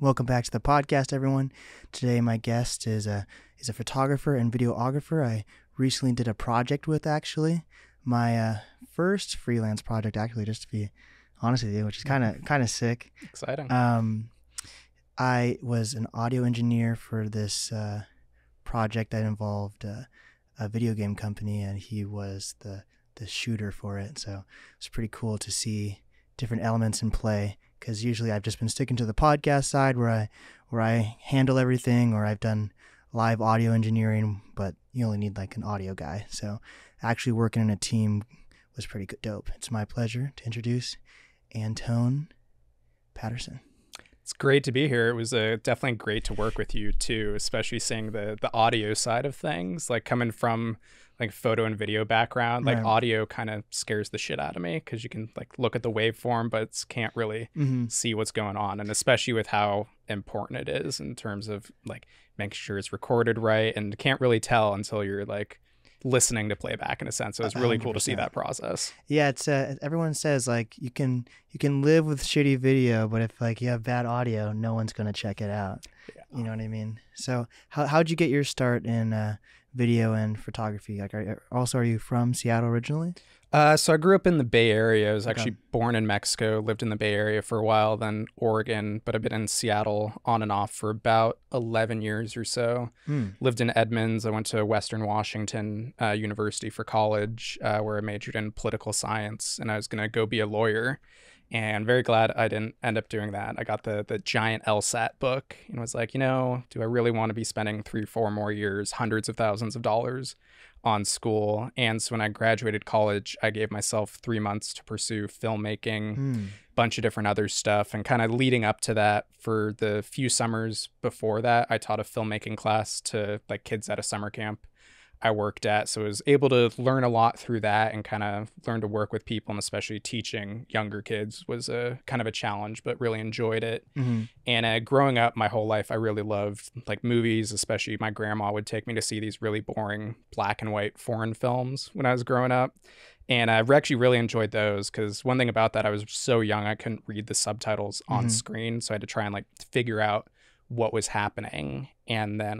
Welcome back to the podcast, everyone. Today, my guest is a photographer and videographer I recently did a project with, actually. My first freelance project, actually, just to be honest with you, which is kind of sick. Exciting. I was an audio engineer for this project that involved a video game company, and he was the shooter for it. So it's pretty cool to see different elements in play, because usually I've just been sticking to the podcast side where I handle everything, or I've done live audio engineering, but you only need like an audio guy. So actually working in a team was pretty dope. It's my pleasure to introduce Antone Patterson. It's great to be here. It was definitely great to work with you too, especially seeing the audio side of things, like coming from like photo and video background. Like audio kind of scares the shit out of me because you can like look at the waveform but can't really see what's going on, and especially with how important it is in terms of like making sure it's recorded right, and can't really tell until you're like listening to playback in a sense. So it's really 100%. Cool to see that process. Yeah, it's everyone says like you can live with shitty video, but if like you have bad audio, no one's gonna check it out. Yeah. You know what I mean? So how'd you get your start in video and photography? Like, are you from Seattle originally? So I grew up in the Bay Area. I was actually born in Mexico, lived in the Bay Area for a while, then Oregon, but I've been in Seattle on and off for about 11 years or so. Lived in Edmonds. I went to Western Washington University for college, where I majored in political science, and I was going to go be a lawyer. And very glad I didn't end up doing that. I got the giant LSAT book and was like, do I really want to be spending 3 or 4 more years, hundreds of thousands of dollars on school? And so when I graduated college, I gave myself 3 months to pursue filmmaking, bunch of different other stuff. And kind of leading up to that, for the few summers before that, I taught a filmmaking class to like kids at a summer camp I worked at. So I was able to learn a lot through that and kind of learn to work with people, and especially teaching younger kids was a kind of a challenge, but really enjoyed it. And growing up my whole life, I really loved like movies, especially my grandma would take me to see these really boring black and white foreign films when I was growing up. And I actually really enjoyed those, because one thing about that, I was so young, I couldn't read the subtitles on screen. So I had to try and like figure out what was happening. And then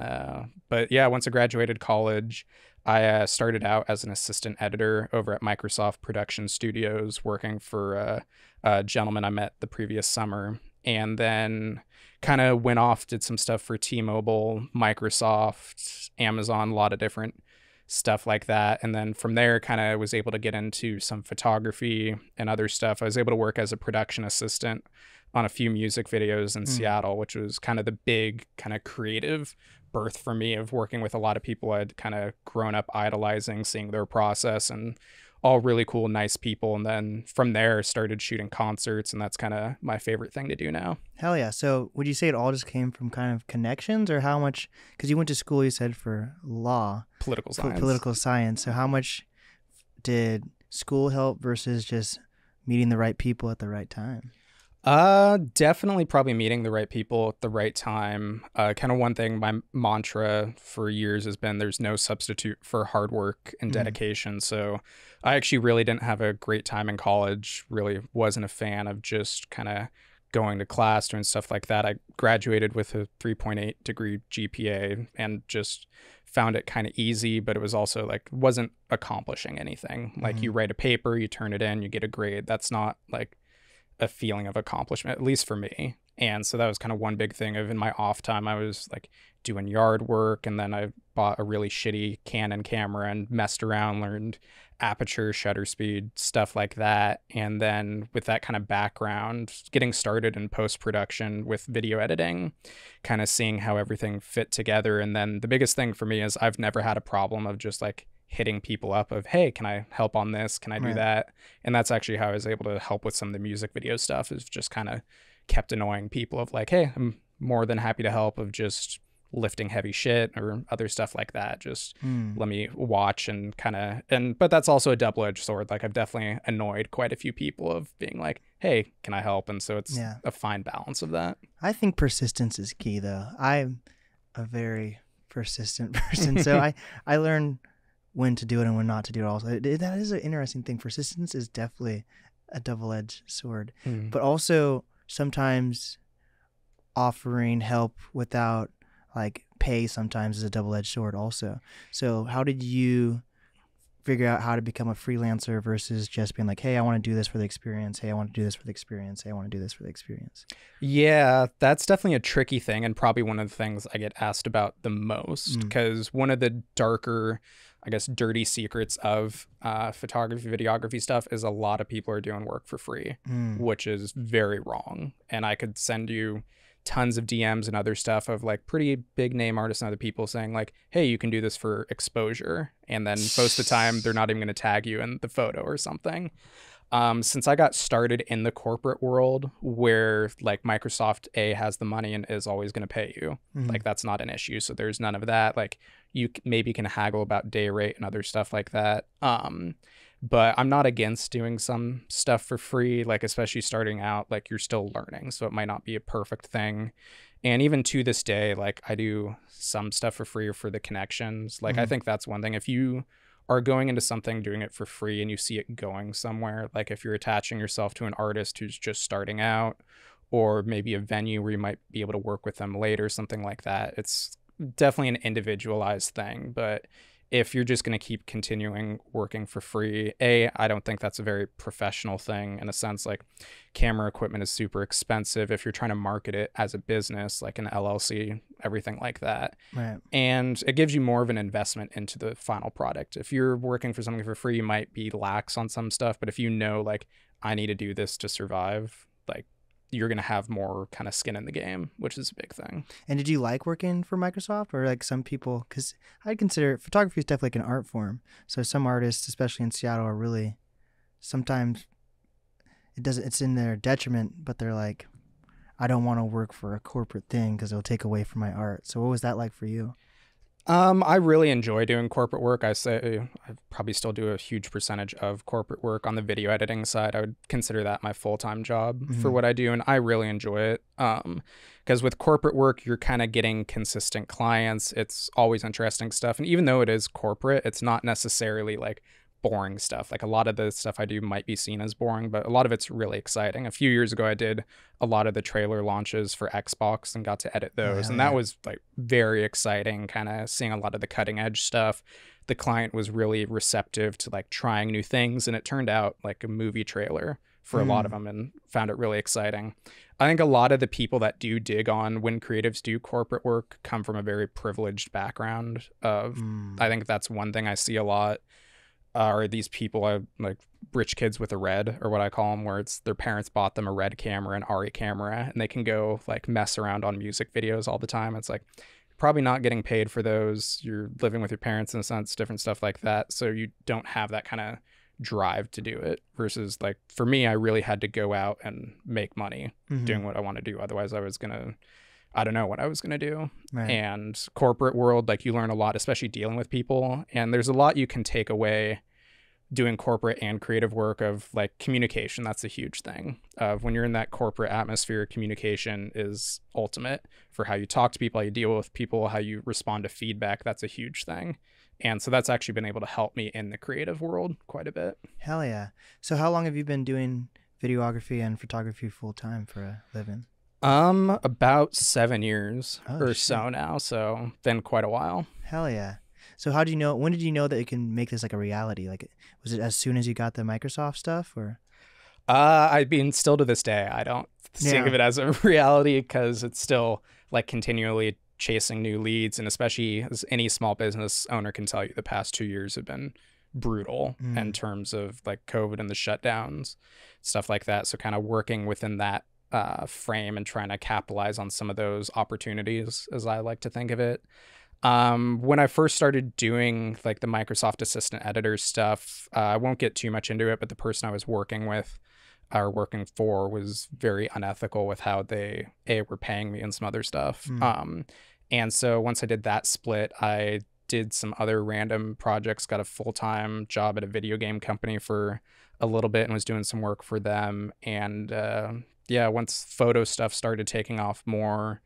but yeah, once I graduated college, I started out as an assistant editor over at Microsoft Production Studios, working for a gentleman I met the previous summer, and then kind of went off, did some stuff for T-Mobile, Microsoft, Amazon, a lot of different stuff like that. And then from there, kind of was able to get into some photography and other stuff. I was able to work as a production assistant on a few music videos in Seattle, which was kind of the big kind of creative birth for me of working with a lot of people I'd kind of grown up idolizing, seeing their process, and all really cool, nice people. And then from there started shooting concerts, and that's kind of my favorite thing to do now. Hell yeah. So would you say it all just came from kind of connections, or how much, because you went to school, you said, for law, political science. So how much did school help versus just meeting the right people at the right time? Definitely probably meeting the right people at the right time. Kind of one thing, my mantra for years has been there's no substitute for hard work and dedication. So I actually really didn't have a great time in college, really wasn't a fan of just kind of going to class, doing stuff like that. I graduated with a 3.8 degree GPA and just found it kind of easy, but it was also like, wasn't accomplishing anything. Like you write a paper, you turn it in, you get a grade. That's not like a feeling of accomplishment, at least for me. And so that was kind of one big thing of, in my off time, I was like doing yard work, and then I bought a really shitty Canon camera and messed around, learned aperture, shutter speed, stuff like that. And then with that kind of background, getting started in post-production with video editing, kind of seeing how everything fit together. And then the biggest thing for me is I've never had a problem of just like hitting people up of, hey, can I help on this? Can I do that? And that's actually how I was able to help with some of the music video stuff, is just kind of kept annoying people of like, hey, I'm more than happy to help, of just lifting heavy shit or other stuff like that. Just let me watch and kind of, but that's also a double-edged sword. Like I've definitely annoyed quite a few people of being like, hey, can I help? And so it's a fine balance of that. I think persistence is key though. I'm a very persistent person. So I learn when to do it and when not to do it also. That is an interesting thing. Persistence is definitely a double-edged sword. But also sometimes offering help without like pay sometimes is a double-edged sword also. So how did you figure out how to become a freelancer versus just being like, hey, I want to do this for the experience. Hey, I want to do this for the experience. Hey, I want to do this for the experience. Yeah, that's definitely a tricky thing, and probably one of the things I get asked about the most, because one of the darker, I guess, dirty secrets of photography, videography stuff is a lot of people are doing work for free, which is very wrong. And I could send you tons of DMs and other stuff of like pretty big name artists and other people saying like, hey, you can do this for exposure. And then most of the time, they're not even going to tag you in the photo or something. Since I got started in the corporate world where like Microsoft has the money and is always going to pay you, like that's not an issue. So there's none of that. Like you maybe can haggle about day rate and other stuff like that. But I'm not against doing some stuff for free, like especially starting out, like you're still learning. So it might not be a perfect thing. And even to this day, like I do some stuff for free or for the connections. Like I think that's one thing. If you are going into something, doing it for free, and you see it going somewhere, like if you're attaching yourself to an artist who's just starting out, or maybe a venue where you might be able to work with them later, something like that, it's definitely an individualized thing. But if you're just going to keep continuing working for free, I don't think that's a very professional thing in a sense. Like camera equipment is super expensive if you're trying to market it as a business, like an LLC, everything like that. Right. And it gives you more of an investment into the final product. If you're working for something for free, you might be lax on some stuff. But if you know, like, I need to do this to survive, like, you're going to have more kind of skin in the game, which is a big thing. And did you like working for Microsoft, or like some people, because I'd consider photography is definitely like an art form. So some artists, especially in Seattle, are really, sometimes it's in their detriment, but they're like, I don't want to work for a corporate thing because it'll take away from my art. So what was that like for you? I really enjoy doing corporate work. I say I probably still do a huge percentage of corporate work on the video editing side. I would consider that my full-time job for what I do, and I really enjoy it. Because with corporate work, you're kind of getting consistent clients. It's always interesting stuff, and even though it is corporate, it's not necessarily like boring stuff. Like a lot of the stuff I do might be seen as boring, but a lot of it's really exciting. A few years ago, I did a lot of the trailer launches for Xbox and got to edit those. And that was like very exciting, kind of seeing a lot of the cutting edge stuff. The client was really receptive to like trying new things, and it turned out like a movie trailer for a lot of them, and found it really exciting. I think a lot of the people that do dig on when creatives do corporate work come from a very privileged background of, I think that's one thing I see a lot. Are these people like rich kids with a red, or what I call them, where it's their parents bought them a red camera, an ARRI camera, and they can go like mess around on music videos all the time. It's like probably not getting paid for those. You're living with your parents in a sense, different stuff like that. So you don't have that kind of drive to do it, versus like for me, I really had to go out and make money doing what I want to do. Otherwise I don't know what I was going to do. Right. And corporate world, like you learn a lot, especially dealing with people. And there's a lot you can take away doing corporate and creative work of like communication. That's a huge thing. When you're in that corporate atmosphere, communication is ultimate for how you talk to people, how you deal with people, how you respond to feedback. That's a huge thing. And so that's actually been able to help me in the creative world quite a bit. Hell yeah. So how long have you been doing videography and photography full time for a living? About 7 years so now. So been quite a while. Hell yeah. So how do you know, when did you know that you can make this like a reality? Like, was it as soon as you got the Microsoft stuff, or? I mean, still to this day, I don't think of it as a reality, because it's still like continually chasing new leads. And especially as any small business owner can tell you, the past 2 years have been brutal in terms of like COVID and the shutdowns, stuff like that. So kind of working within that frame and trying to capitalize on some of those opportunities, as I like to think of it. When I first started doing like the Microsoft Assistant Editor stuff, I won't get too much into it, but the person I was working with or working for was very unethical with how they were paying me and some other stuff. And so once I did that split, I did some other random projects, got a full-time job at a video game company for a little bit and was doing some work for them. And once photo stuff started taking off more,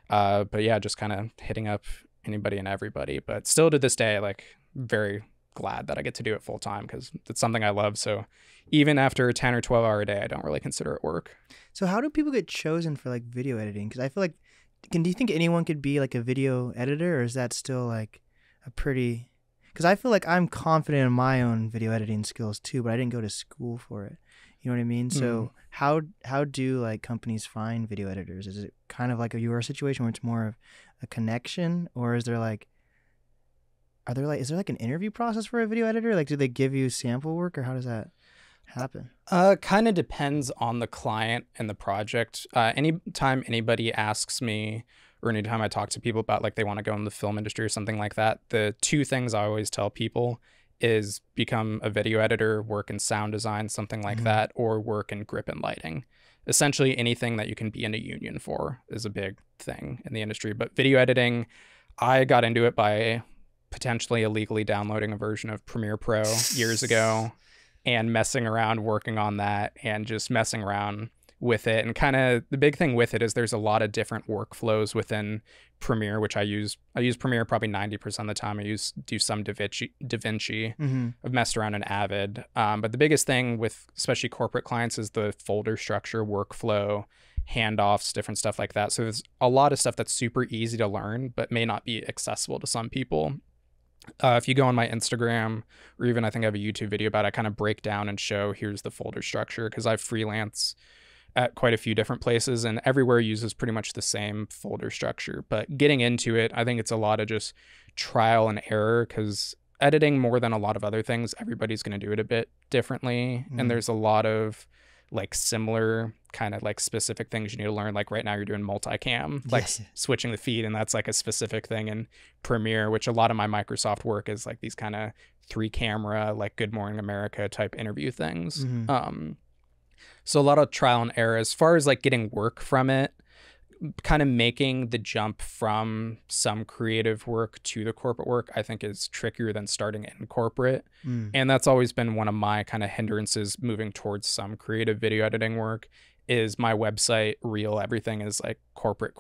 but yeah, just kind of hitting up anybody and everybody. But still to this day, like very glad that I get to do it full time, because it's something I love. So even after a 10 or 12 hour day, I don't really consider it work. So how do people get chosen for like video editing? Because I feel like do you think anyone could be like a video editor, or is that still like a pretty? Because I feel like I'm confident in my own video editing skills too, but I didn't go to school for it. You know what I mean? So how do like companies find video editors? Is it kind of like your situation where it's more of a connection, or is there like is there like an interview process for a video editor? Like, do they give you sample work, or how does that happen? Kind of depends on the client and the project. Anytime anybody asks me, or anytime I talk to people about like they want to go in the film industry or something like that, the two things I always tell people is become a video editor, work in sound design, something like that, or work in grip and lighting. Essentially anything that you can be in a union for is a big thing in the industry. But video editing, I got into it by potentially illegally downloading a version of Premiere Pro years ago and messing around working on that and just messing around with it. And kind of the big thing with it is there's a lot of different workflows within Premiere, which I use Premiere probably 90% of the time. I do some DaVinci. I've messed around in Avid. But the biggest thing with especially corporate clients is the folder structure, workflow, handoffs, different stuff like that. So there's a lot of stuff that's super easy to learn, but may not be accessible to some people. If you go on my Instagram, or even I think I have a YouTube video about it, I kind of break down and show here's the folder structure, because I freelance at quite a few different places and everywhere uses pretty much the same folder structure. But getting into it, I think it's a lot of just trial and error, because editing, more than a lot of other things, everybody's going to do it a bit differently. And there's a lot of like similar kind of like specific things you need to learn. Like right now you're doing multicam, like switching the feed, and that's like a specific thing in Premiere, which a lot of my Microsoft work is like these kind of 3-camera, like Good Morning America type interview things. So a lot of trial and error. As far as like getting work from it, kind of making the jump from some creative work to the corporate work, I think is trickier than starting in corporate. And that's always been one of my kind of hindrances moving towards some creative video editing work, is my website reel. Everything is like corporate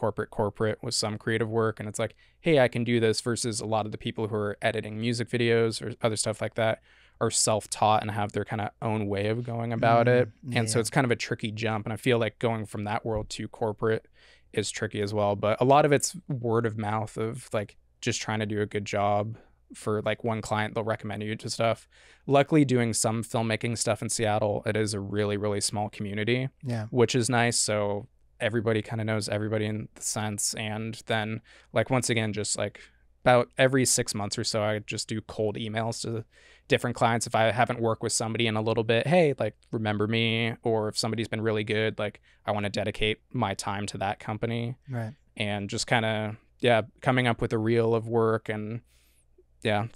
with some creative work. And it's like, hey, I can do this, versus a lot of the people who are editing music videos or other stuff like that are self-taught and have their kind of own way of going about it. And so it's kind of a tricky jump. And I feel like going from that world to corporate is tricky as well. But a lot of it's word of mouth, of like just trying to do a good job for like one client. They'll recommend you to stuff. Luckily, doing some filmmaking stuff in Seattle, it is a really, really small community, which is nice. So everybody kind of knows everybody in the sense. And then like, once again, just like about every 6 months or so, I just do cold emails to different clients. If I haven't worked with somebody in a little bit, hey, like, remember me? Or if somebody's been really good, like, I want to dedicate my time to that company. Right. And just kind of, coming up with a reel of work and,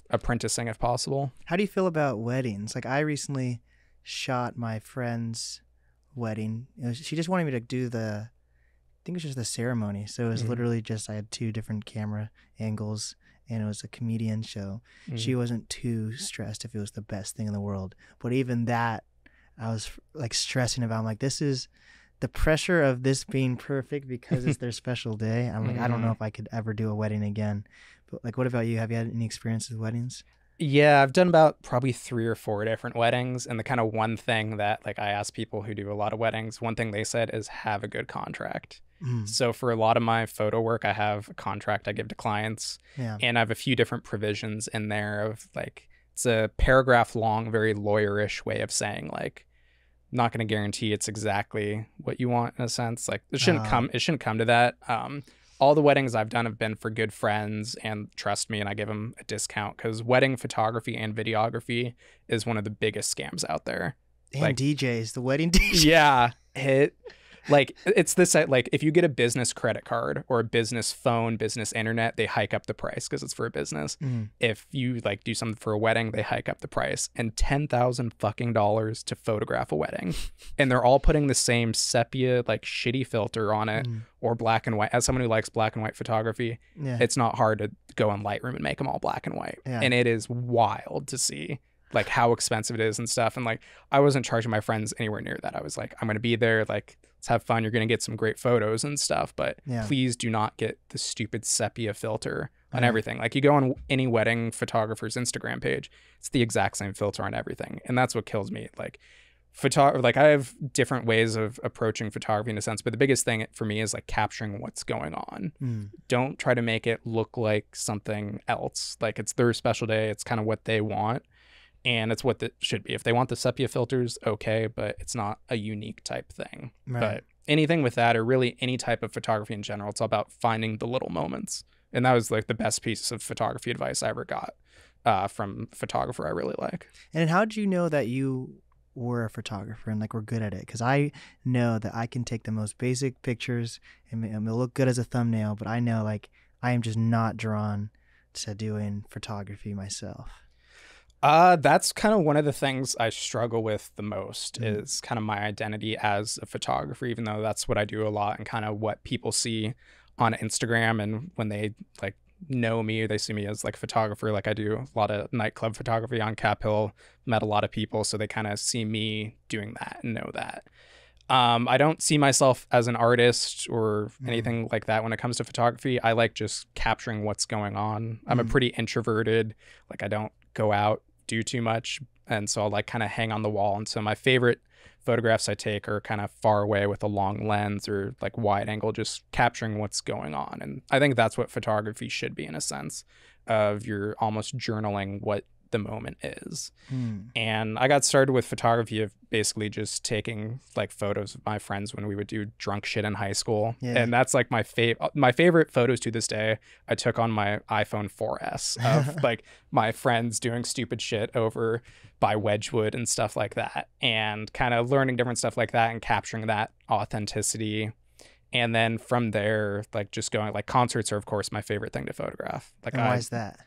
apprenticing if possible. How do you feel about weddings? Like, I recently shot my friend's wedding. She just wanted me to do I think it was just the ceremony. So it was literally just, I had 2 different camera angles, and it was a comedian show. She wasn't too stressed if it was the best thing in the world. But even that, I was like stressing about. I'm like, this is the pressure of this being perfect because it's their special day. I'm like, I don't know if I could ever do a wedding again. But like, what about you? Have you had any experience with weddings? Yeah, I've done about probably 3 or 4 different weddings. And the kind of one thing that like I ask people who do a lot of weddings, one thing they said is have a good contract. So for a lot of my photo work, I have a contract I give to clients, and I have a few different provisions in there of like, it's a paragraph long, very lawyerish way of saying like, not going to guarantee it's exactly what you want in a sense. Like it shouldn't come to that. All the weddings I've done have been for good friends, and trust me, and I give them a discount, because wedding photography and videography is one of the biggest scams out there. And like, DJs, the wedding DJs. Yeah. Like it's this, like if you get a business credit card or a business phone, business internet, they hike up the price because it's for a business. If you like do something for a wedding, they hike up the price. And $10,000 fucking dollars to photograph a wedding, and they're all putting the same sepia like shitty filter on it, or black and white. As someone who likes black and white photography, it's not hard to go in Lightroom and make them all black and white, and it is wild to see like how expensive it is and stuff. And like, I wasn't charging my friends anywhere near that. I was like, I'm going to be there. Like, let's have fun. You're going to get some great photos and stuff, but please do not get the stupid sepia filter on everything. Like you go on any wedding photographer's Instagram page, it's the exact same filter on everything. And that's what kills me. Like like I have different ways of approaching photography in a sense, but the biggest thing for me is like capturing what's going on. Don't try to make it look like something else. Like it's their special day. It's kind of what they want, and it's what it should be. If they want the sepia filters, okay, but it's not a unique type thing. Right. But anything with that, or really any type of photography in general, it's all about finding the little moments. And that was like the best piece of photography advice I ever got from a photographer I really like. And how did you know that you were a photographer and like were good at it? Because I know that I can take the most basic pictures and it'll look good as a thumbnail, but I know like I am just not drawn to doing photography myself. That's kind of one of the things I struggle with the most is kind of my identity as a photographer, even though that's what I do a lot and kind of what people see on Instagram. And when they like know me, they see me as like a photographer. Like I do a lot of nightclub photography on Cap Hill, met a lot of people, so they kind of see me doing that and know that. I don't see myself as an artist or anything like that when it comes to photography. I like just capturing what's going on. I'm a pretty introverted, like I don't go out, do too much, and so I'll like kind of hang on the wall. And so my favorite photographs I take are kind of far away with a long lens or like wide angle, just capturing what's going on. And I think that's what photography should be, in a sense of you're almost journaling what the moment is. And I got started with photography of basically just taking like photos of my friends when we would do drunk shit in high school. And that's like my favorite photos to this day I took on my iPhone 4S of like my friends doing stupid shit over by Wedgwood and stuff like that, and kind of learning different stuff like that and capturing that authenticity. And then from there, like just going, like concerts are of course my favorite thing to photograph. Like, and why is that?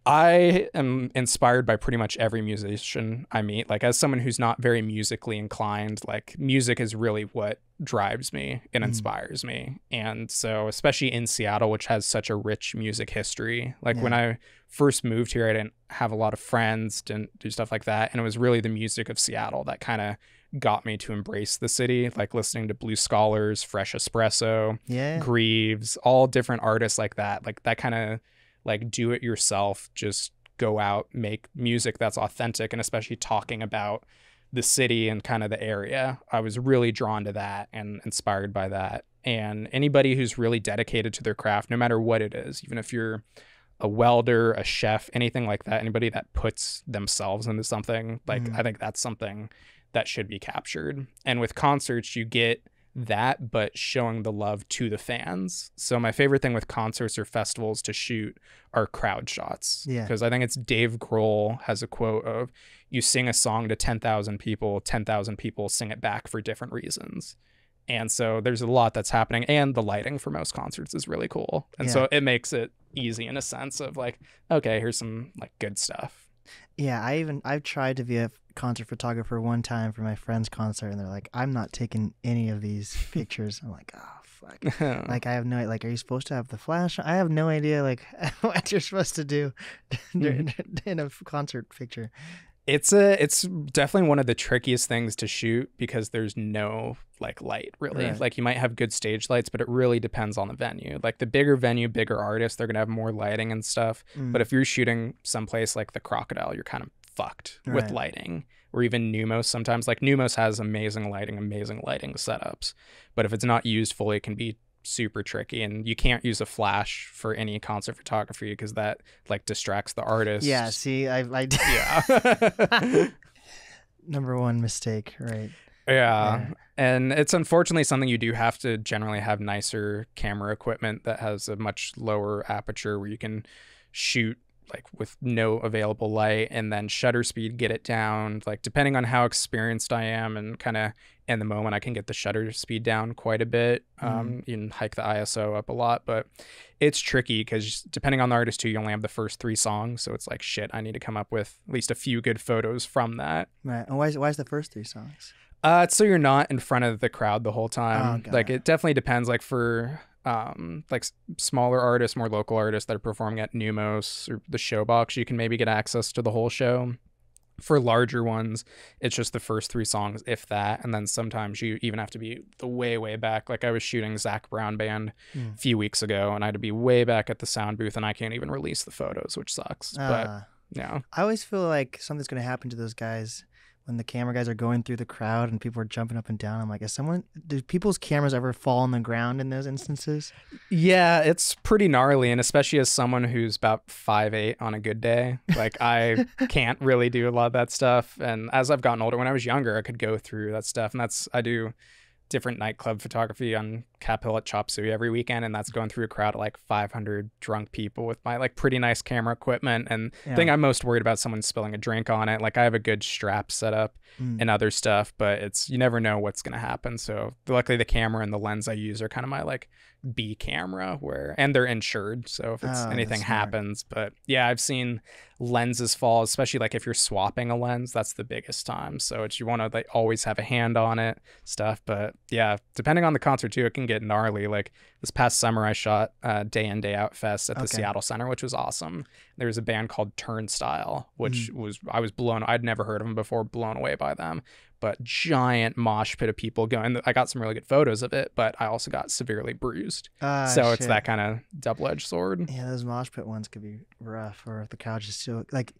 I am inspired by pretty much every musician I meet. Like as someone who's not very musically inclined, like music is really what drives me and inspires me. And so especially in Seattle, which has such a rich music history, like when I first moved here, I didn't have a lot of friends, didn't do stuff like that. And it was really the music of Seattle that kind of got me to embrace the city, like listening to Blue Scholars, Fresh Espresso, Greaves, all different artists like that kind of like do it yourself, just go out, make music that's authentic, and especially talking about the city and kind of the area. I was really drawn to that and inspired by that. And anybody who's really dedicated to their craft, no matter what it is, even if you're a welder, a chef, anything like that, anybody that puts themselves into something, like I think that's something that should be captured. And with concerts, you get that, but showing the love to the fans. So my favorite thing with concerts or festivals to shoot are crowd shots. Because I think it's Dave Grohl has a quote of, you sing a song to 10,000 people, 10,000 people sing it back for different reasons. And so there's a lot that's happening, and the lighting for most concerts is really cool. And so it makes it easy in a sense of like, okay, here's some like good stuff. Yeah, I've tried to be a concert photographer one time for my friend's concert, and they're like, I'm not taking any of these pictures. I'm like, oh fuck. Like I have no, like, are you supposed to have the flash? I have no idea like what you're supposed to do in a concert picture. It's definitely one of the trickiest things to shoot because there's no like light really. Like you might have good stage lights, but it really depends on the venue. Like the bigger venue, bigger artists, they're gonna have more lighting and stuff. But if you're shooting someplace like the Crocodile, you're kind of fucked with lighting. Or even Numos sometimes. Like Numos has amazing lighting setups, but if it's not used fully, it can be super tricky, and you can't use a flash for any concert photography because that like distracts the artist. Yeah, see, I number one mistake, right? Yeah. And it's unfortunately something you do have to generally have nicer camera equipment that has a much lower aperture where you can shoot like with no available light, and then shutter speed, get it down. Like depending on how experienced I am and kind of in the moment, I can get the shutter speed down quite a bit. You can hike the ISO up a lot, but it's tricky because depending on the artist too, you only have the first 3 songs. So it's like, shit, I need to come up with at least a few good photos from that. Right. And why is the first 3 songs? It's so you're not in front of the crowd the whole time. Like it definitely depends. Like for like smaller artists, more local artists that are performing at Numos or the Showbox, you can maybe get access to the whole show. For larger ones, it's just the first 3 songs, if that, and then sometimes you even have to be the way back. Like I was shooting Zach Brown Band a few weeks ago, and I had to be way back at the sound booth, and I can't even release the photos, which sucks. But yeah, I always feel like something's gonna happen to those guys when the camera guys are going through the crowd and people are jumping up and down. I'm like, do people's cameras ever fall on the ground in those instances? Yeah, it's pretty gnarly, and especially as someone who's about 5'8" on a good day, like I can't really do a lot of that stuff. And as I've gotten older, when I was younger, I could go through that stuff, and I do different nightclub photography on Cap Hill at Chop Suey every weekend, and that's going through a crowd of like 500 drunk people with my like pretty nice camera equipment. And the thing I'm most worried about is someone spilling a drink on it. Like I have a good strap set up and other stuff, but you never know what's going to happen. So luckily the camera and the lens I use are kind of my like B camera and they're insured, so if anything happens. But yeah, I've seen lenses fall, especially like if you're swapping a lens, that's the biggest time. So you want to like always have a hand on it stuff. But yeah, depending on the concert too, it can get gnarly. Like this past summer I shot Day In Day Out Fest at the Seattle Center, which was awesome. There was a band called Turnstile, which I'd never heard of them before, blown away by them. But giant mosh pit of people going. I got some really good photos of it, but I also got severely bruised. So it's that kind of double-edged sword. Yeah, those mosh pit ones could be rough, or if the crowd just so like.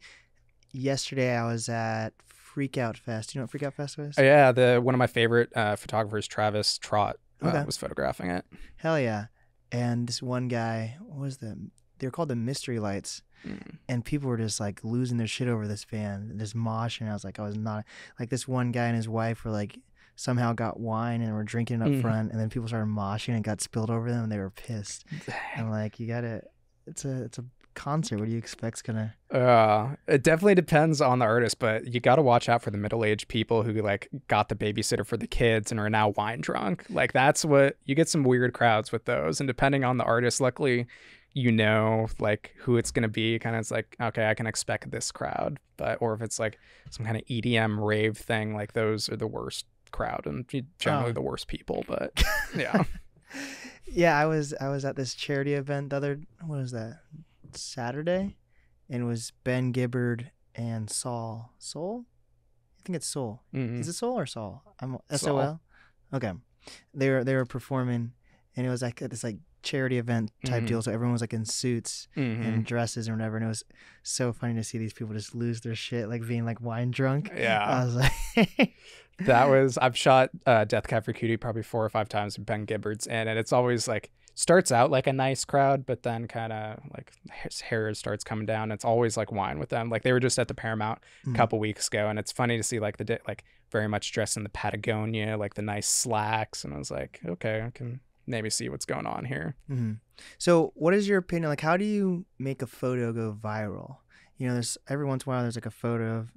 Yesterday I was at Freak Out Fest. You know what Freak Out Fest was? Oh, yeah, one of my favorite photographers, Travis Trott, was photographing it. Hell yeah! And this one guy, they were called the Mystery Lights. And people were just like losing their shit over this band, this mosh, and I was like, I was not like this one guy and his wife were like somehow got wine and were drinking it up front, and then people started moshing and it got spilled over them and they were pissed. I'm like, it's a concert. What do you expect's gonna? It definitely depends on the artist, but you got to watch out for the middle-aged people who like got the babysitter for the kids and are now wine drunk. Like that's what you get, some weird crowds with those, and depending on the artist, luckily like who it's going to be, kind of, it's like, okay, I can expect this crowd. Or if it's like some kind of EDM rave thing, like those are the worst crowd and generally the worst people. But yeah. Yeah, I was at this charity event what was that, Saturday, and it was Ben Gibbard and Soul. I think it's Soul. Is it Soul or Saul? I'm SOL. Okay, they were performing, and it was like this like charity event type deal, so everyone was like in suits and dresses or whatever, and it was so funny to see these people just lose their shit, like being like wine drunk. Yeah, I was like I've shot Death Cab for Cutie probably 4 or 5 times with Ben Gibbard's in, and it's always like starts out like a nice crowd, but then kind of like his hair starts coming down. It's always like wine with them. Like they were just at the Paramount a couple weeks ago, and it's funny to see like like very much dressed in the Patagonia, like the nice slacks, and I was like, okay, I can maybe see what's going on here. So what is your opinion? Like, how do you make a photo go viral? You know, there's every once in a while there's like a photo of,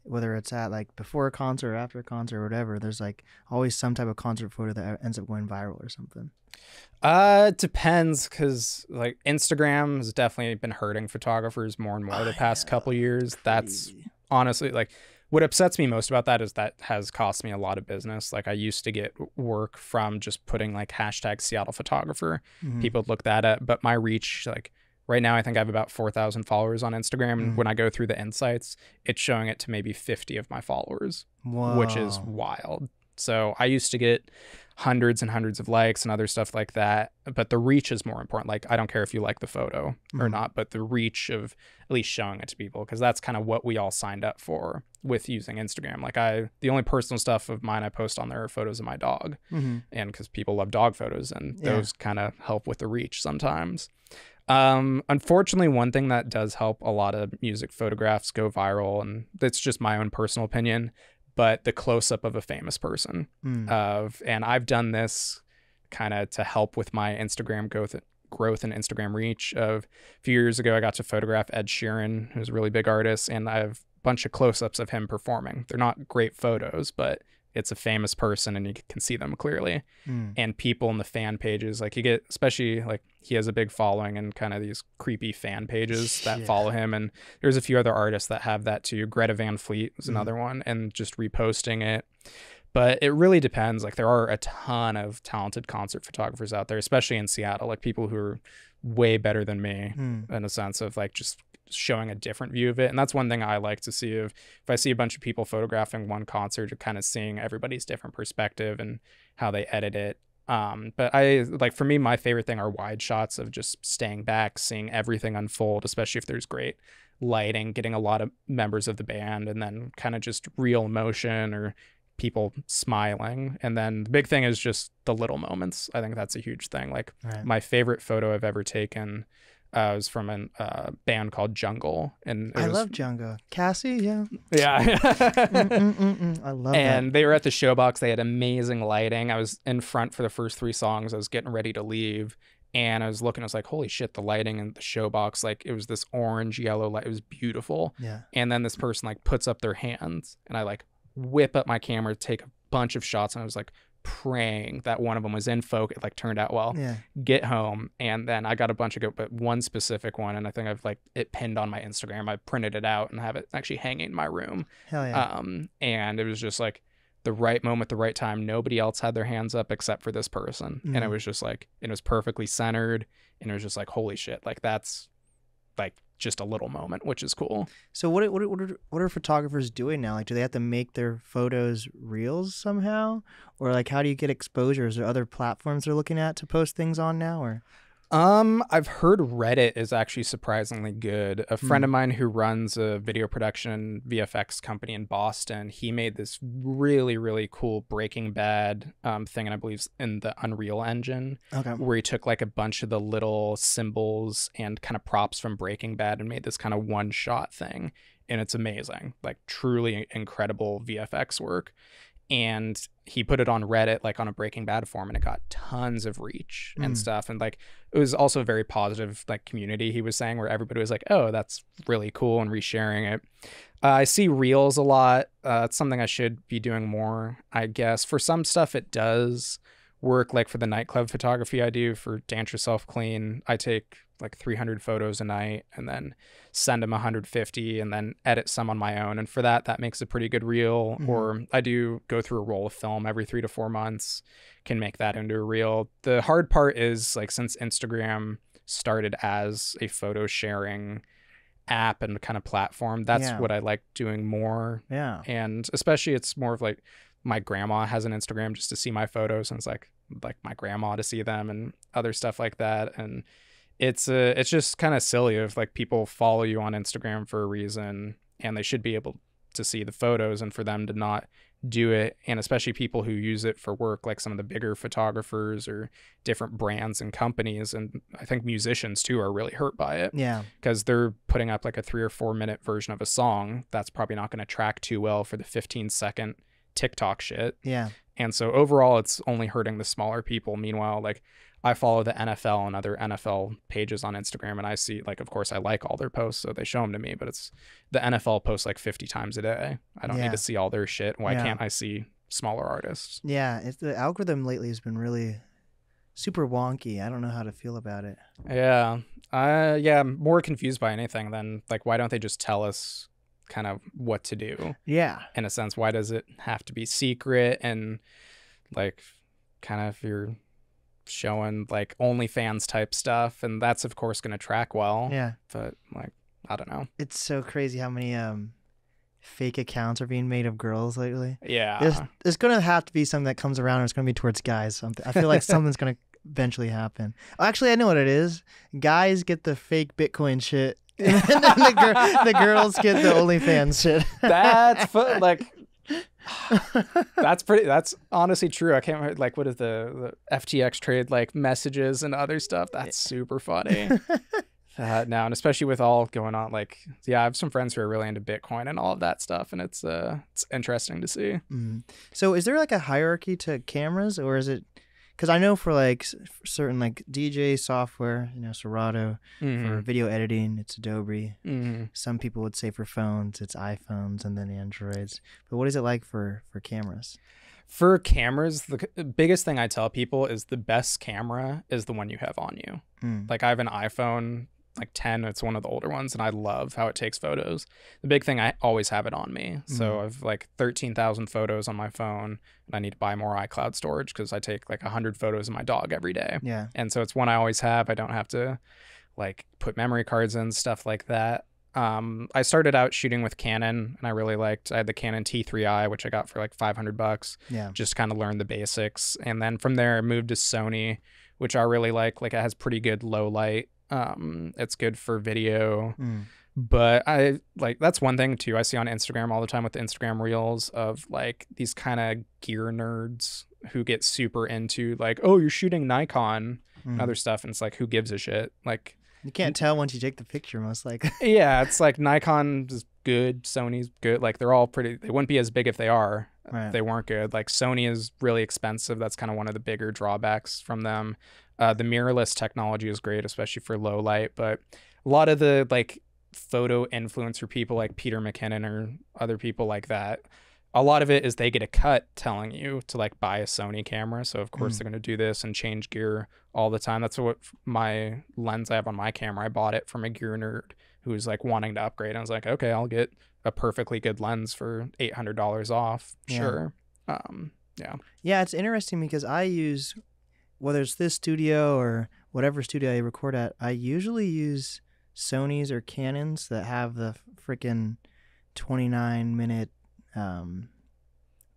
whether it's at like before a concert or after a concert or whatever, there's like always some type of concert photo that ends up going viral or something. It depends, because like Instagram has definitely been hurting photographers more and more the past couple years. That's honestly like what upsets me most about that is that has cost me a lot of business. Like I used to get work from just putting like hashtag Seattle photographer. People would look that up, but my reach, like right now, I think I have about 4,000 followers on Instagram. And when I go through the insights, it's showing it to maybe 50 of my followers, which is wild. So I used to get hundreds and hundreds of likes and other stuff like that, but the reach is more important. Like I don't care if you like the photo or not, but the reach of at least showing it to people, because that's kind of what we all signed up for with using Instagram. Like the only personal stuff of mine I post on there are photos of my dog, and because people love dog photos, and those kind of help with the reach sometimes. Unfortunately, one thing that does help a lot of music photographs go viral, and that's just my own personal opinion, but the close-up of a famous person. And I've done this kind of to help with my Instagram growth and Instagram reach. Of a few years ago, I got to photograph Ed Sheeran, who's a really big artist, and I have a bunch of close-ups of him performing. They're not great photos, but it's a famous person and you can see them clearly. And people in the fan pages, like you get, especially like he has a big following and kind of these creepy fan pages that follow him. And there's a few other artists that have that too. Greta Van Fleet was another one, and just reposting it. But it really depends. Like there are a ton of talented concert photographers out there, especially in Seattle, like people who are way better than me in a sense of like just showing a different view of it. And that's one thing I like to see. If I see a bunch of people photographing one concert, you're kind of seeing everybody's different perspective and how they edit it. But I like, for me, my favorite thing are wide shots of just staying back, seeing everything unfold, especially if there's great lighting, getting a lot of members of the band, and then kind of just real emotion or people smiling. And then the big thing is just the little moments. I think that's a huge thing. Like my favorite photo I've ever taken was from a band called Jungle, and I love Jungle. Cassie, yeah. I love and that. they were at the Showbox. They had amazing lighting. I was in front for the first 3 songs. I was getting ready to leave, and I was looking. I was like, "Holy shit!" The lighting in the Showbox, like, it was this orange yellow light. It was beautiful. Yeah. And then this person like puts up their hands, and I like whip up my camera, take a bunch of shots, and I was like praying that one of them was in focus. It like turned out well. Yeah. Get home, and then I got a bunch of but one specific one, and I think I've like it pinned on my Instagram. I printed it out and have it actually hanging in my room. Hell yeah. And it was just like the right moment, the right time. Nobody else had their hands up except for this person, and it was just like, it was perfectly centered, and it was just like, holy shit, like that's like just a little moment, which is cool. So what are photographers doing now? Like, do they have to make their photos reels somehow, or like how do you get exposure? Is there other platforms they're looking at to post things on now, or? I've heard Reddit is actually surprisingly good. A friend of mine who runs a video production VFX company in Boston, he made this really, really cool Breaking Bad thing, and I believe in the Unreal Engine, where he took like a bunch of the little symbols and kind of props from Breaking Bad and made this kind of one-shot thing, and it's amazing, like truly incredible VFX work. And he put it on Reddit, like on a Breaking Bad forum, and it got tons of reach and stuff. And like, it was also a very positive like community, he was saying, where everybody was like, oh, that's really cool, and resharing it. I see reels a lot. It's something I should be doing more, I guess. For some stuff it does work, like for the nightclub photography I do for Dance Yourself Clean. I take like 300 photos a night and then send them 150 and then edit some on my own. And for that makes a pretty good reel. Or I do go through a roll of film every 3 to 4 months, can make that into a reel. The hard part is, like, since Instagram started as a photo sharing app and kind of platform, that's what I like doing more. Yeah. And especially it's more of like, my grandma has an Instagram just to see my photos, and it's like my grandma to see them and other stuff like that. And it's just kind of silly if like people follow you on Instagram for a reason, and they should be able to see the photos, and for them to not do it. And especially people who use it for work, like some of the bigger photographers or different brands and companies, and I think musicians too are really hurt by it. Yeah, because they're putting up like a 3 or 4 minute version of a song that's probably not going to track too well for the 15-second TikTok shit. Yeah. And so overall it's only hurting the smaller people. Meanwhile, like, I follow the NFL and other NFL pages on Instagram, and I see, like, of course I like all their posts, so they show them to me, but it's the NFL posts like 50 times a day. I don't need to see all their shit. Why can't I see smaller artists? Yeah, the algorithm lately has been really super wonky. I don't know how to feel about it. Yeah. I'm more confused by anything than, like, why don't they just tell us kind of what to do? Yeah. In a sense, why does it have to be secret? And like, kind of, you're showing like OnlyFans type stuff, and that's of course going to track well. Yeah. But like, I don't know. It's so crazy how many fake accounts are being made of girls lately. Yeah. There's going to have to be something that comes around, and it's going to be towards guys. I feel like something's going to eventually happen. Actually, I know what it is. Guys get the fake Bitcoin shit, and then the girls get the OnlyFans shit. That's like, that's honestly true. I can't remember, like, what is the FTX trade, like, messages and other stuff. That's super funny. Now, and especially with all going on, like, I have some friends who are really into Bitcoin and all of that stuff, and it's interesting to see. So is there like a hierarchy to cameras, or is it, because I know for like certain like DJ software, Serato, for video editing, it's Adobe. Some people would say for phones, it's iPhones and then Androids. But what is it like for cameras? For cameras, the biggest thing I tell people is the best camera is the one you have on you. Like, I have an iPhone like 10, it's one of the older ones, and I love how it takes photos. The big thing, I always have it on me. So I've like 13,000 photos on my phone, and I need to buy more iCloud storage because I take like 100 photos of my dog every day. Yeah. And so it's one I always have. I don't have to like put memory cards in, stuff like that. I started out shooting with Canon, and I had the Canon T3i, which I got for like $500. Yeah. Just kind of learned the basics. And then from there I moved to Sony, which I really like. Like, it has pretty good low light. It's good for video. But I like, that's one thing too I see on Instagram all the time with the Instagram reels of like these kind of gear nerds who get super into like, oh, you're shooting Nikon and other stuff, and it's like, who gives a shit? Like, you can't tell once you take the picture, most likely. yeah, it's like Nikon is good, Sony's good. Like, they're all pretty. They wouldn't be as big if they are. Right. If they weren't good. Like, Sony is really expensive. That's kind of one of the bigger drawbacks from them. The mirrorless technology is great, especially for low light. But a lot of the like photo influencer people like Peter McKinnon or other people like that, a lot of it is they get a cut telling you to like buy a Sony camera. So of course they're going to do this and change gear all the time. That's what my lens I have on my camera, I bought it from a gear nerd who was like wanting to upgrade. I was like, okay, I'll get a perfectly good lens for $800 off. Sure. Yeah, it's interesting because I use, whether it's this studio or whatever studio I record at, I usually use Sonys or Canons that have the freaking 29-minute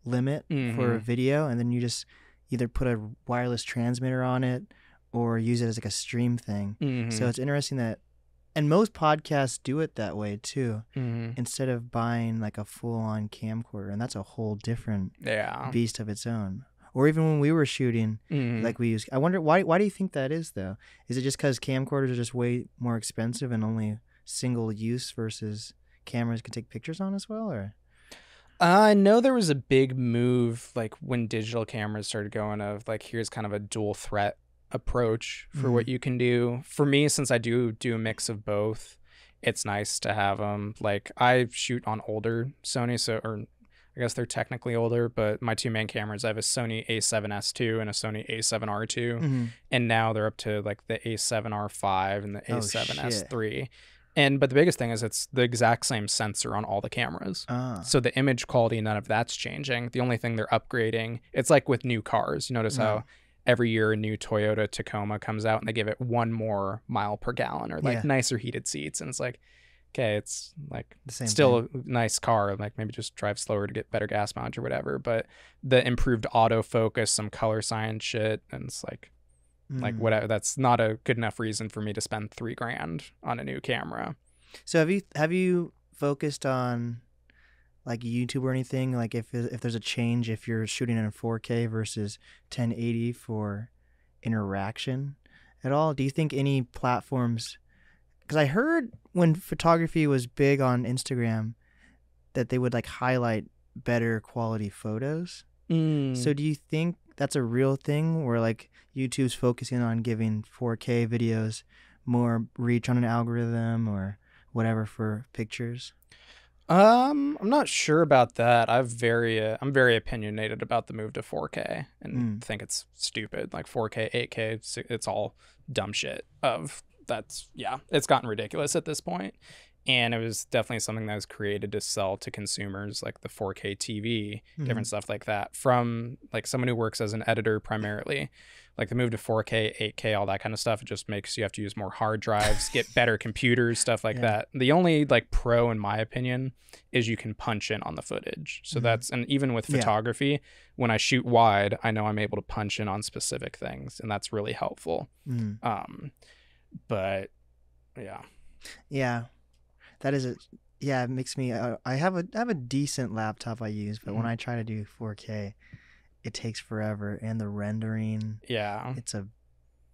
limit for video, and then you just either put a wireless transmitter on it or use it as like a stream thing. So it's interesting that, and most podcasts do it that way too, instead of buying like a full-on camcorder, and that's a whole different beast of its own. Or even when we were shooting, like we use, I wonder why do you think that is though? Is it just because camcorders are just way more expensive and only single use versus cameras can take pictures on as well, or? I know there was a big move like when digital cameras started going of like, here's kind of a dual threat approach for what you can do. For me, since I do a mix of both, it's nice to have them. Like, I shoot on older Sony, or I guess they're technically older, but my two main cameras, I have a Sony A7S II and a Sony A7R2, and now they're up to like the A7R5 and the A7S3. But the biggest thing is it's the exact same sensor on all the cameras. So the image quality, none of that's changing. The only thing they're upgrading, it's like with new cars. You notice how every year a new Toyota Tacoma comes out and they give it 1 more mile per gallon or like nicer heated seats. And it's like, okay, it's like the same still thing. a nice car. Like, maybe just drive slower to get better gas mileage or whatever. But the improved autofocus, some color science shit, and it's like whatever. That's not a good enough reason for me to spend $3,000 on a new camera. So have you focused on like YouTube or anything? Like if there's a change, if you're shooting in 4K versus 1080 for interaction at all? Do you think any platforms? Because I heard when photography was big on Instagram that they would like highlight better quality photos. So do you think that's a real thing where like YouTube's focusing on giving 4K videos more reach on an algorithm or whatever for pictures? I'm not sure about that. I'm very opinionated about the move to 4K and think it's stupid. Like 4K, 8K, it's all dumb shit. It's gotten ridiculous at this point. And it was definitely something that was created to sell to consumers, like the 4K TV, different stuff like that. From like someone who works as an editor primarily, like the move to 4K, 8K, all that kind of stuff, it just makes you have to use more hard drives, get better computers, stuff like that. The only like pro, in my opinion, is you can punch in on the footage. So that's, and even with photography, when I shoot wide, I know I'm able to punch in on specific things, and that's really helpful. But yeah. That is it makes me, I have a decent laptop I use, but when I try to do 4K, it takes forever, and the rendering, it's a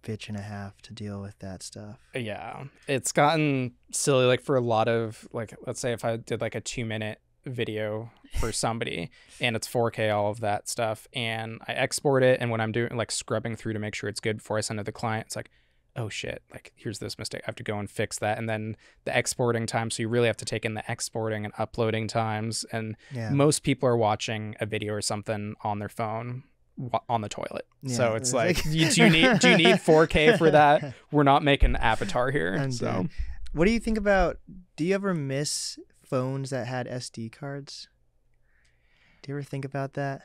bitch and a half to deal with that stuff. Yeah, it's gotten silly. Like for a lot of, like, let's say if I did like a 2-minute video for somebody and it's 4K, all of that stuff, and I export it, and when I'm doing like scrubbing through to make sure it's good before I send it to the client, it's like, oh shit, like here's this mistake, I have to go and fix that. And then the exporting time, so you really have to take in the exporting and uploading times, and most people are watching a video or something on their phone on the toilet. So it's like, do you need 4K for that? We're not making Avatar here. So what do you think about, do you ever miss phones that had SD cards? Do you ever think about that?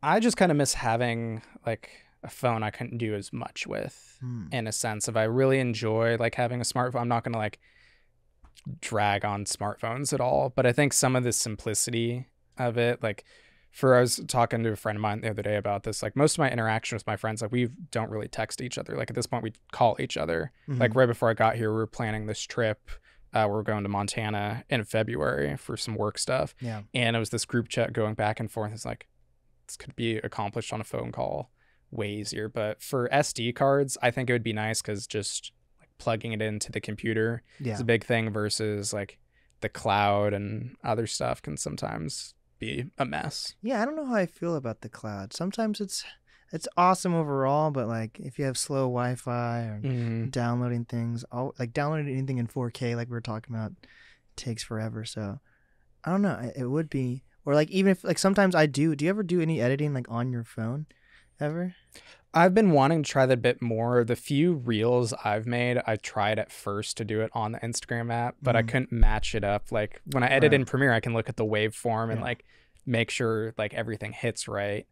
I just kind of miss having like a phone I couldn't do as much with, in a sense. If I really enjoy like having a smartphone, I'm not gonna like, drag on smartphones at all. But I think some of the simplicity of it, like I was talking to a friend of mine the other day about this, like most of my interaction with my friends, like we don't really text each other. Like at this point we call each other. Like right before I got here, we were planning this trip. We're going to Montana in February for some work stuff. Yeah. And it was this group chat going back and forth. It's like, this could be accomplished on a phone call way easier. But for SD cards, I think it would be nice because just plugging it into the computer is a big thing versus like the cloud and other stuff can sometimes be a mess. Yeah, I don't know how I feel about the cloud. Sometimes it's awesome overall, but like if you have slow Wi-Fi or downloading things, like downloading anything in 4K like we were talking about takes forever. So I don't know. It would be, or like even if like sometimes I do. Do you ever do any editing like on your phone ever? I've been wanting to try that a bit more. The few reels I've made, I tried at first to do it on the Instagram app, but I couldn't match it up. Like when I edit in Premiere, I can look at the waveform and like make sure like everything hits right.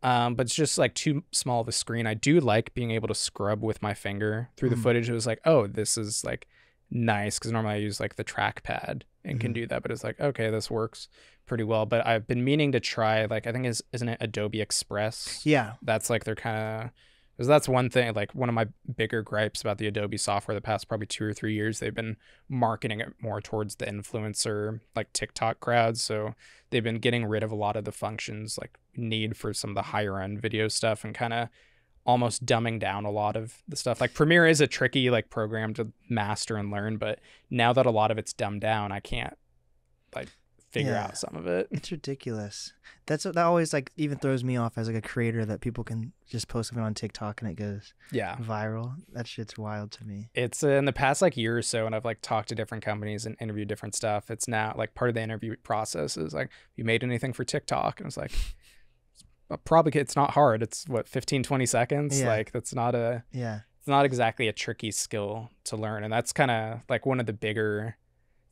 But it's just like too small of a screen. I do like being able to scrub with my finger through the footage. It was like, oh, this is like nice because normally I use like the trackpad and can do that, but it's like, okay, this works pretty well. But I've been meaning to try, like, I think isn't it Adobe Express? Yeah, that's like they're kind of, because that's one thing, like one of my bigger gripes about the Adobe software the past probably 2 or 3 years, they've been marketing it more towards the influencer like TikTok crowds. So they've been getting rid of a lot of the functions like need for some of the higher end video stuff and kind of almost dumbing down a lot of the stuff. Like Premiere is a tricky like program to master and learn, but now that a lot of it's dumbed down, I can't like figure out some of it. It's ridiculous. That always like even throws me off as like a creator, that people can just post something on TikTok and it goes viral. That shit's wild to me. It's in the past like year or so, and I've like talked to different companies and interviewed different stuff. It's now like part of the interview process is like, you made anything for TikTok? And it's like, probably it's not hard. It's what, 15-20 seconds. Like that's not it's not exactly a tricky skill to learn. And that's kind of like one of the bigger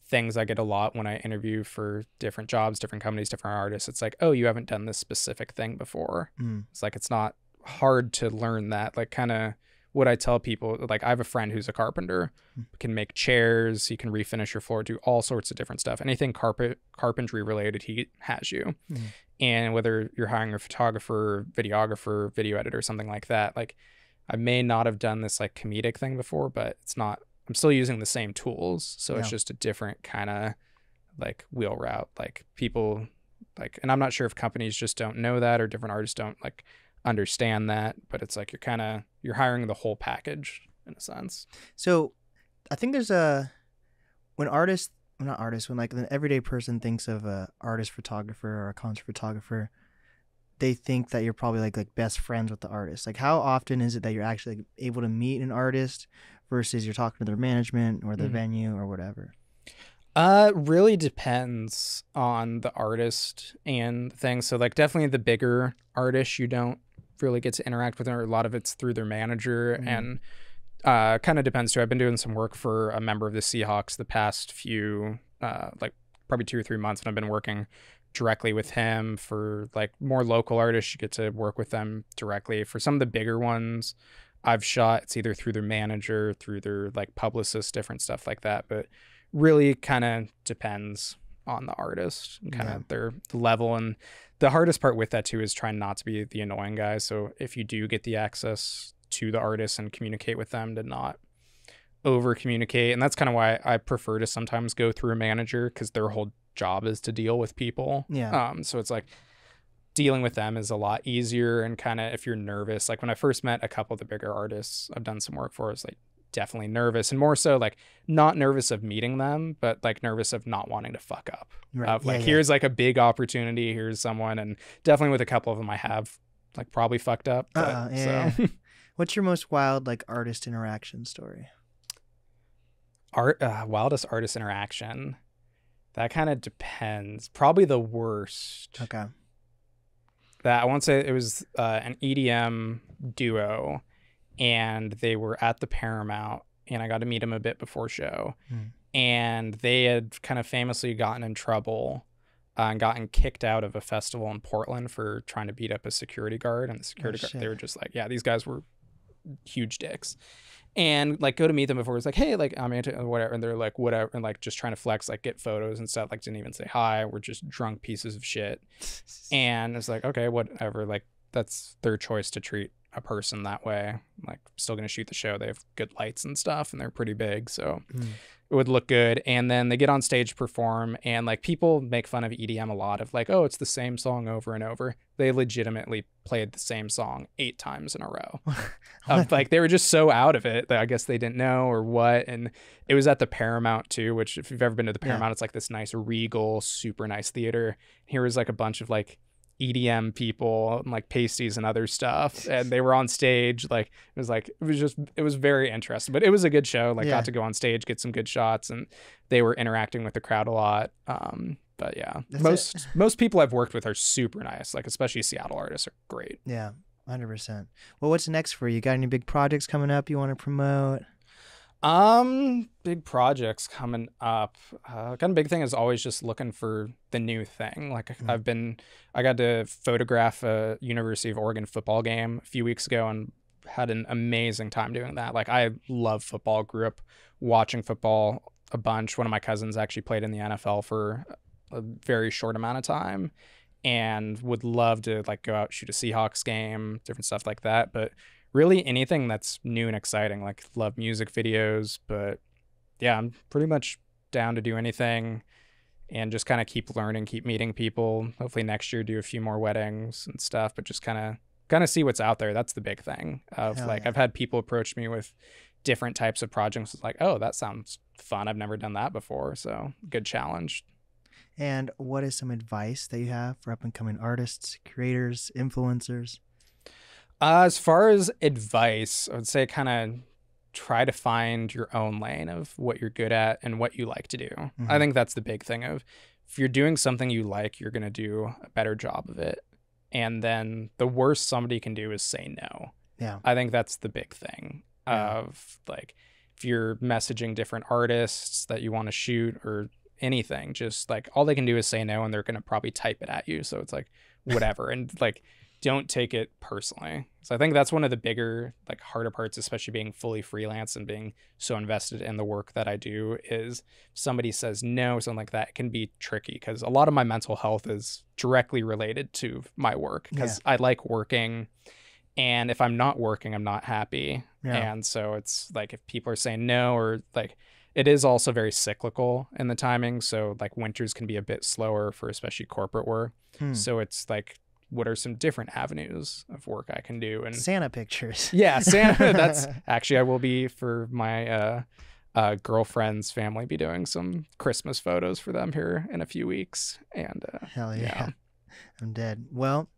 things I get a lot when I interview for different jobs, different companies, different artists. It's like, oh, you haven't done this specific thing before. It's like, it's not hard to learn that. Like kind of what I tell people, like I have a friend who's a carpenter, can make chairs, he can refinish your floor, do all sorts of different stuff. Anything carpentry related, he has you. And whether you're hiring a photographer, videographer, video editor, something like that, like I may not have done this like comedic thing before, but it's not, I'm still using the same tools. So it's just a different kind of like wheel route. Like people like, and I'm not sure if companies just don't know that or different artists don't like understand that, but it's like you're hiring the whole package in a sense. So I think there's when like an everyday person thinks of a artist photographer or a concert photographer, they think that you're probably like best friends with the artist. Like how often is it that you're actually like able to meet an artist versus you're talking to their management or the venue or whatever? Really depends on the artist and things. So like definitely the bigger artists, you don't really get to interact with them, or a lot of it's through their manager. And kind of depends too. I've been doing some work for a member of the Seahawks the past few like probably 2 or 3 months, and I've been working directly with him. For like more local artists, you get to work with them directly. For some of the bigger ones I've shot, it's either through their manager, through their like publicist, different stuff like that. But really kind of depends on the artist and kind of their level. And the hardest part with that too is trying not to be the annoying guy. So if you do get the access to the artist and communicate with them, to not over communicate. And that's kind of why I prefer to sometimes go through a manager, because their whole job is to deal with people. So it's like dealing with them is a lot easier. And kind of if you're nervous, like when I first met a couple of the bigger artists I've done some work for, it's like definitely nervous, and more so like not nervous of meeting them, but like nervous of not wanting to fuck up. Here's like a big opportunity, here's someone, and definitely with a couple of them I have like probably fucked up. So. What's your most wild like artist interaction story? Wildest artist interaction, that kind of depends. Probably the worst. Okay. That I won't say it was an EDM duo, and they were at the Paramount, and I got to meet them a bit before show. And they had kind of famously gotten in trouble and gotten kicked out of a festival in Portland for trying to beat up a security guard. And the security guard, they were just like, yeah, these guys were huge dicks. and like go to meet them before. It's like, hey, like I'm Antone, whatever, and they're like, whatever, and like just trying to flex, like get photos and stuff. Like didn't even say hi. We're just drunk pieces of shit. And it's like, okay, whatever. Like that's their choice to treat a person that way. Like still gonna shoot the show. They have good lights and stuff, and they're pretty big, so it would look good. And then they get on stage, perform, and like people make fun of EDM a lot of like, oh, it's the same song over and over. They legitimately played the same song 8 times in a row. Like they were just so out of it that I guess they didn't know or what. And it was at the Paramount too, which if you've ever been to the Paramount, it's like this nice regal, super nice theater. Here was like a bunch of like EDM people and like pasties and other stuff, and they were on stage. Like it was very interesting, but it was a good show. Like got to go on stage, get some good shots, and they were interacting with the crowd a lot. But yeah, most people I've worked with are super nice, like especially Seattle artists are great. Yeah, 100%. Well, what's next for you? Got any big projects coming up you want to promote? Big projects coming up. Kind of big thing is always just looking for the new thing. Like I got to photograph a University of Oregon football game a few weeks ago and had an amazing time doing that. Like I love football, grew up watching football a bunch. One of my cousins actually played in the NFL for a very short amount of time and would love to like go out, shoot a Seahawks game, different stuff like that. But really anything that's new and exciting, like love music videos, but yeah, I'm pretty much down to do anything and just kind of keep learning, keep meeting people. Hopefully next year do a few more weddings and stuff, but just kind of see what's out there. That's the big thing of I've had people approach me with different types of projects. It's like, oh, that sounds fun. I've never done that before. So good challenge. And what is some advice that you have for up and coming artists, creators, influencers? As far as advice, I would say kind of try to find your own lane of what you're good at and what you like to do. I think that's the big thing of if you're doing something you like, you're going to do a better job of it. And then the worst somebody can do is say no. Yeah. I think that's the big thing of like if you're messaging different artists that you want to shoot or anything, just like all they can do is say no and they're going to probably type it at you. So it's like whatever. And like don't take it personally. So I think that's one of the bigger, like harder parts, especially being fully freelance and being so invested in the work that I do is if somebody says no, something like that, it can be tricky because a lot of my mental health is directly related to my work because I like working. And if I'm not working, I'm not happy. And so it's like if people are saying no or like it is also very cyclical in the timing. So like winters can be a bit slower for especially corporate work. So it's like, what are some different avenues of work I can do? And Santa pictures. Yeah, Santa. That's actually, I will be for my girlfriend's family, be doing some Christmas photos for them here in a few weeks. And hell yeah. I'm dead. Well,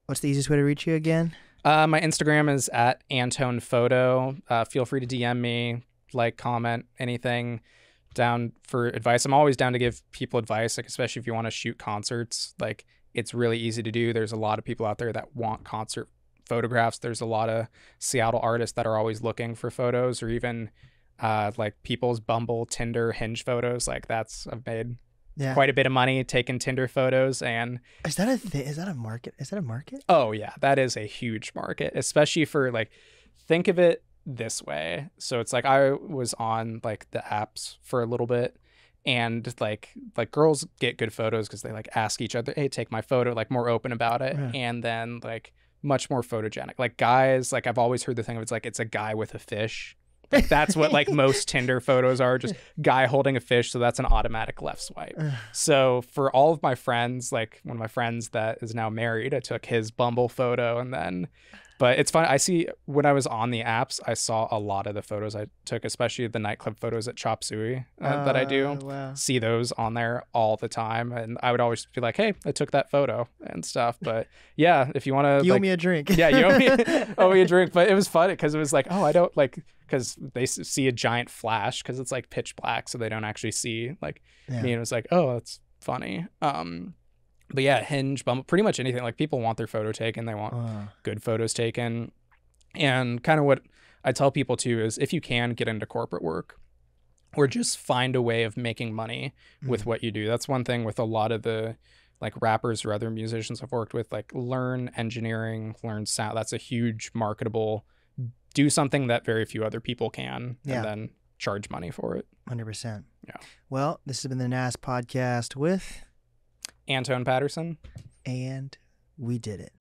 what's the easiest way to reach you again? My Instagram is at Antone Photo. Feel free to DM me, like, comment, anything. Down for advice. I'm always down to give people advice, like especially if you want to shoot concerts. Like it's really easy to do. There's a lot of people out there that want concert photographs. There's a lot of Seattle artists that are always looking for photos, or even like people's Bumble, Tinder, Hinge photos. Like I've made quite a bit of money taking Tinder photos. And is that a thing? Is that a market? Is that a market? Oh yeah, that is a huge market, especially for like, think of it this way. So it's like I was on like the apps for a little bit, and like girls get good photos because they like ask each other, hey, take my photo, like more open about it. And then like much more photogenic. Like guys, like I've always heard the thing of it's a guy with a fish. Like that's what like most Tinder photos are, just guy holding a fish. So that's an automatic left swipe. So for all of my friends, like one of my friends that is now married, I took his Bumble photo, and then but it's fun. I see when I was on the apps, I saw a lot of the photos I took, especially the nightclub photos at Chop Suey that I do. Wow. See those on there all the time. And I would always be like, hey, I took that photo and stuff. But yeah, if you want to... You owe me a drink. Yeah, you owe me a drink. But it was fun because it was like, oh, I don't like... Because they see a giant flash because it's like pitch black. So they don't actually see like me. And it was like, oh, that's funny. But yeah, Hinge, Bumble, pretty much anything. Like people want their photo taken. They want good photos taken. And kind of what I tell people too is if you can get into corporate work or just find a way of making money with what you do. That's one thing with a lot of the like rappers or other musicians I've worked with, like learn engineering, learn sound. That's a huge marketable do something that very few other people can, Yeah. and then charge money for it. 100%. Yeah. Well, this has been the NAST podcast with Antone Patterson. And we did it.